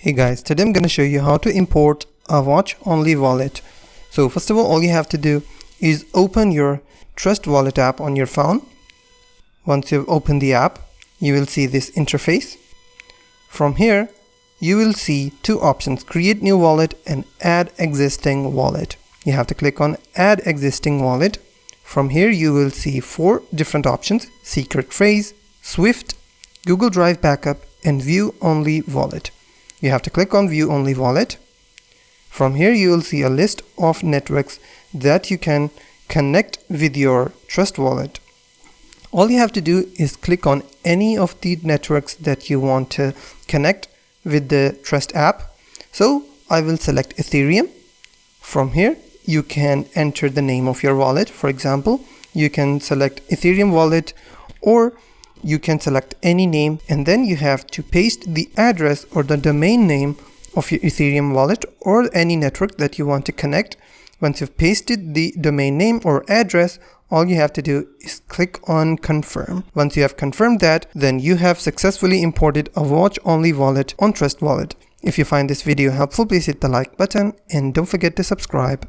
Hey guys, today I'm going to show you how to import a watch only wallet. So first of all you have to do is open your Trust Wallet app on your phone. Once you've opened the app, you will see this interface. From here, you will see two options: create new wallet and add existing wallet. You have to click on add existing wallet. From here you will see four different options: secret phrase, Swift, Google Drive backup, and view only wallet. You have to click on view only wallet. From here you will see a list of networks that you can connect with your Trust Wallet. All you have to do is click on any of the networks that you want to connect with the Trust app. So I will select Ethereum. From here you can enter the name of your wallet. For example, you can select Ethereum wallet, or you can select any name, and then you have to paste the address or the domain name of your Ethereum wallet or any network that you want to connect. Once you've pasted the domain name or address, all you have to do is click on confirm. Once you have confirmed that, then you have successfully imported a watch only wallet on Trust Wallet. If you find this video helpful, please hit the like button and don't forget to subscribe.